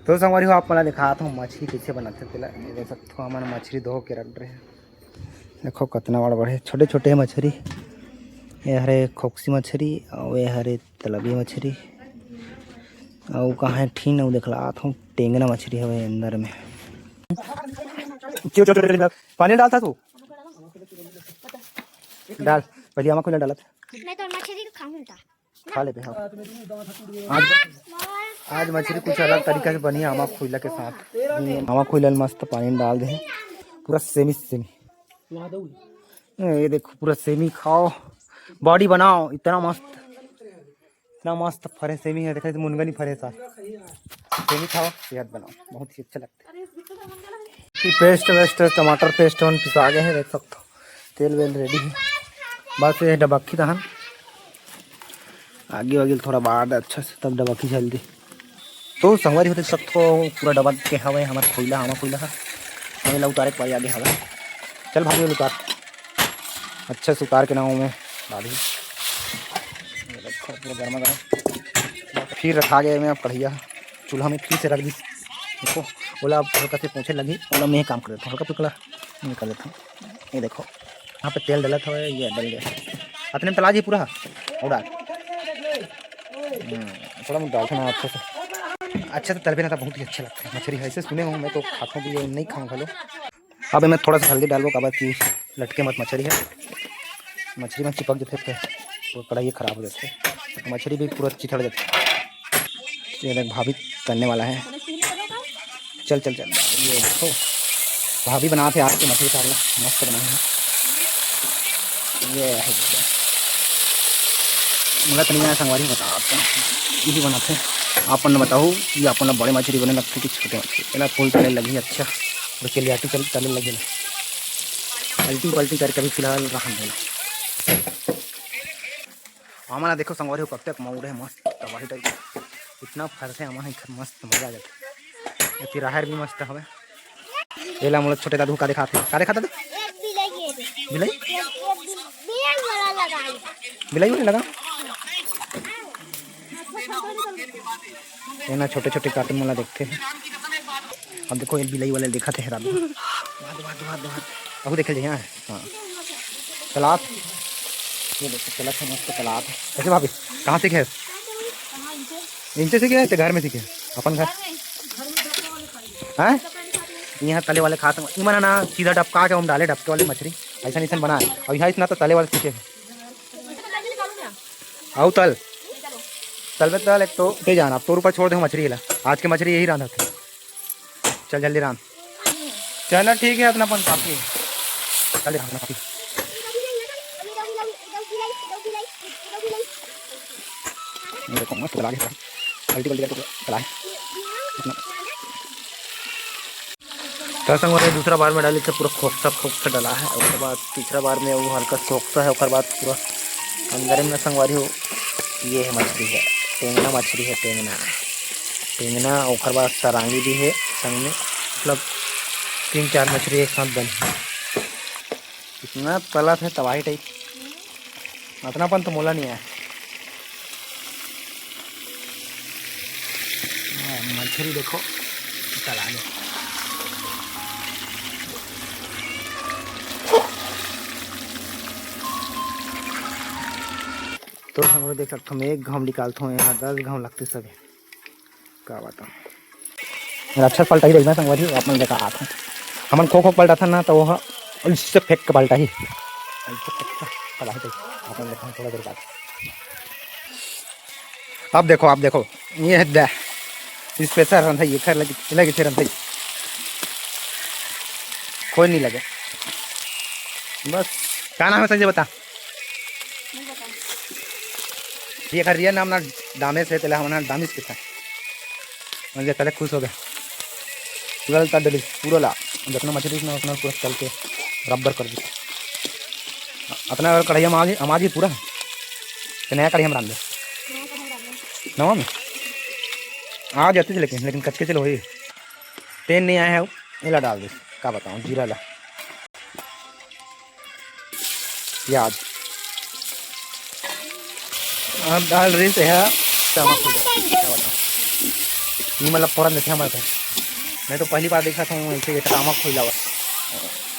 तो संगवारी हो आप मला दिखाता हूँ मछली कैसे बनाते पहले ये देख सकते हो हमारे मछली धो के रख रहे हैं। देखो कितना बड़ा बड़े छोटे छोटे मछली ये हरे खोक्सी मछली और ये हरे तलबी मछली और कहाँ है ठीन और दिखला हूँ टेंगना मछली है अंदर में। क्यों छोटे पानी डालता तू डाल पहले आमा को डाला मैं तो मछली खाऊंगा खा ले पे। हाँ आज मछली कुछ अलग तरीका से बनी है आमा खोइला के साथ। आमा खोइला मस्त पानी डाल दे पूरा सेमी सेमी ये देखो पूरा सेमी खाओ बॉडी बनाओ इतना मस्त फरे सेमी है देखा मुनगा नहीं फरे साथ सेमी खाओ सेहत बनाओ बहुत ही अच्छा लगता है। पेस्ट वेस्ट टमाटर पेस्ट वन पिसा गए हैं देख सकते हो तेल वेल रेडी है बस ये डबक्की दहन आगे वागे थोड़ा बाद अच्छा से तब डबक्की जल्दी तो संगवारी होते सकते हो पूरा डबा के हवा हमारा खोइला है हमें उतारे के पारी आगे हवा चल भाभी उतार अच्छे से उतार के नाव में डाली पूरा गर्मा गर्म फिर रखा गया मैं अब कढ़िया चूल्हा में फिर से रख दी। देखो बोला अब हल्का से पोछे लगी बोला मैं काम कर देता हूँ हल्का पिकला निकाल लेता हूँ। ये देखो यहाँ पे तेल डला था ये डल गया अपने तला जी पूरा और डाल थोड़ा मैं डालता ना अच्छे से तल भी ना था बहुत ही अच्छा लगता है मछली ऐसे सुने हूँ मैं तो खाता हूँ भी नहीं खाऊँ खा अब मैं थोड़ा सा हल्दी डाल काबा की लटके मत मछली है मछली में चिपक जाते थे तो कढ़ाई खराब हो जाते मछली भी पूरा चिथड़ जाती है। भाभी करने वाला है चल चल चल ये देखो भाभी बनाते आज के मछली डालना मस्त बनाए हैं ये है मुझे तो नहीं आया संगवारी बता ये भी बनाते हैं अपन बताओ ये अपन बड़े मछली बने लगते कि छोटे मछली पहला फूल तले लगी अच्छा और चलियाटी चल तले लगे पलटी पलटी करके भी फिलहाल रहा देना हमारा देखो संगवारी हो कब तक मऊड़ है मस्त तबाही टाइप इतना फर्क है हमारा मस्त मजा आ जाता है तिराहर भी मस्त हवे पहला हम लोग छोटे दादू का दिखाते दादू बिलाई बिलाई वाले लगा ना छोटे छोटे कार्टून वाला देखते हैं। अब देखो ये बिलाई वाले दिखाते हैं दादू अब देखे जाए हाँ तालाब ये देखो चला था मस्त तालाब है ऐसे भाभी कहाँ सीखे इनसे सीखे है घर में सीखे अपन घर हैं यहाँ तले वाले खाते मना ना सीधा डबका के हम डाले डबके वाली मछली ऐसा नहीं बना है और यहाँ इतना तो तले वाले सीखे आओ तल में तल एक तो दे जाना अब तो ऊपर छोड़ दे मछली हिला आज के मछली यही रांधा था चल जल्दी राम चलो ठीक है अपना अपन काफी चल अपना काफी देखो मस्त लगा के पलटी पलटी करके चलाए संग वाले दूसरा बार में डाली तो पूरा खोखसा डाला है उसके बाद तीसरा बार में वो हल्का सोखता है और बाद पूरा अंदर में संगवारी हो ये है मछली है टेंगना मछली है टेंगना और बाद सरांगी भी है संग में मतलब 3-4 मछली एक साथ बनी इतना तला है तबाही टाइप अपनापन तो मोला नहीं आया मछली देखो तला में तो हम लोग देख सकते हो एक घाव निकालता हूँ यहाँ 10 घाव लगते सब क्या बताऊँ मेरा अच्छा पलटा ही देखना संगवारी अपन देखा आता हूँ हमन खो पलटा था ना तो वह इससे फेंक के पलटा ही अपन देखा थोड़ा देर बाद आप देखो ये है इस पैसा रन था ये खैर लगे थे रन था कोई नहीं लगे बस क्या नाम है संजय बता ये कर रिया नाम ना दामेश है तेला हमारा दामिश के था मुझे कल खुश हो गया पूरा तल डली पूरा ला जितना मछली ना उतना पूरा चल के बराबर कर दी अपना कढ़ैया हमारी पूरा तो नया कढ़ैया में डाल दे नवा में आ जाते थे लेकिन कच्चे चलो वही तेल नहीं आया है इला डाल दे क्या बताऊँ जीरा ला प्याज अब डाल रही है ये मतलब फौरन देखे हमारे मैं तो पहली बार देखा था ऐसे ड्रामा खोला हुआ।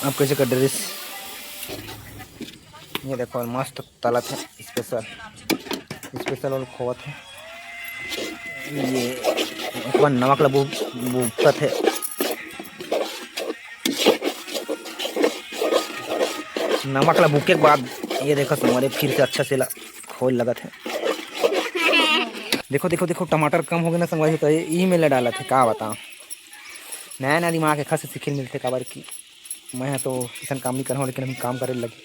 अब कैसे का ड्रेस ये देखो मस्त तला थे स्पेशल और खोआ थे ये एक बार नमक ला बुकता थे नमक ला बुके के बाद ये देखो तुम्हारे फिर से अच्छा से ला खोल लगा थे। देखो देखो देखो टमाटर कम हो गए ना संगवारी तो ये में डाला थे का बता नया नया दिमाग है खास सीखे मिलते काबर की मैं तो किसान काम नहीं कर रहा हूँ लेकिन हम काम करे लगे।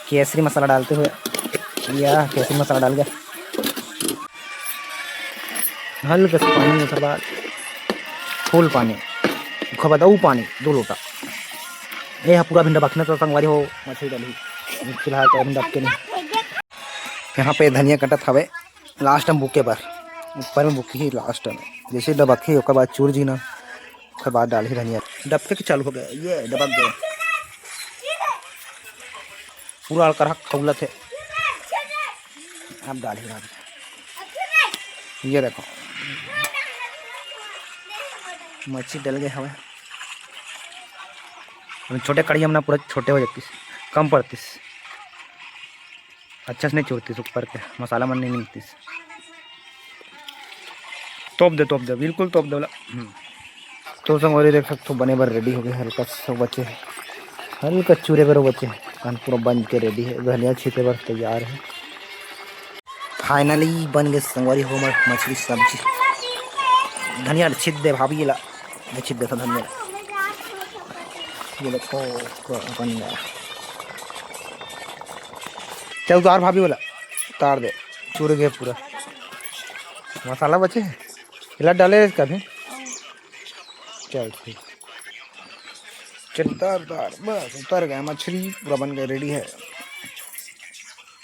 केसरी मसाला डालते हुए या केसरी मसाला डाल गया हल्का सा पानी उसके बाद फुल पानी खबर दो पानी 2 लोटा ये पूरा भिंडा बखना तो संगवारी हो मछली डाली फिलहाल तो भिंडा के नहीं। यहाँ पे धनिया कटत हवे लास्ट में बुके पर ऊपर में बुकी ही लास्ट में जैसे दबके उसके बाद चूर जी ना उसके बाद डाल ही धनिया डबके के चालू हो गया ये दबक गया पूरा कड़क खौलत है। अब डाल ही ये देखो मच्छी डल गए हवे छोटे कड़ी हम ना पूरा छोटे हो जातीस कम पड़तीस अच्छा से नहीं चुरतीस ऊपर के मसाला मन नहीं मिलतीस तोप दे बिल्कुल तोप दे बोला। तो संग और देख सकते हो बने बार रेडी हो गए हल्का सब बच्चे हल्का चूरे पर बच्चे कान पूरा बन के रेडी है धनिया छीटे पर तैयार है। फाइनली बन गए संगवारी हो मछली सब्जी धनिया छिद दे भाभी ये ला छिद देता धनिया ये देखो बन गया चल उतार भाभी वाला उतार दे चूर गए पूरा मसाला बचे हिला डाले कभी चल ठीक चल उतार बस उतर गया मछली पूरा बन गया रेडी है।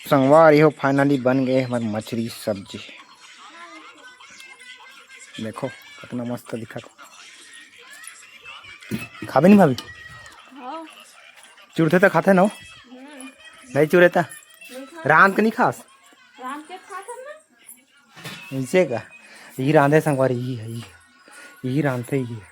संगवार ये फाइनली बन गए हमारी मछली सब्जी देखो कितना मस्त दिखा खाबे नहीं भाभी चूरते तो खाते ना नहीं चूरे था रात के नहीं खास इसे का यही रांधे संगवारी यही है यही रांधते ही है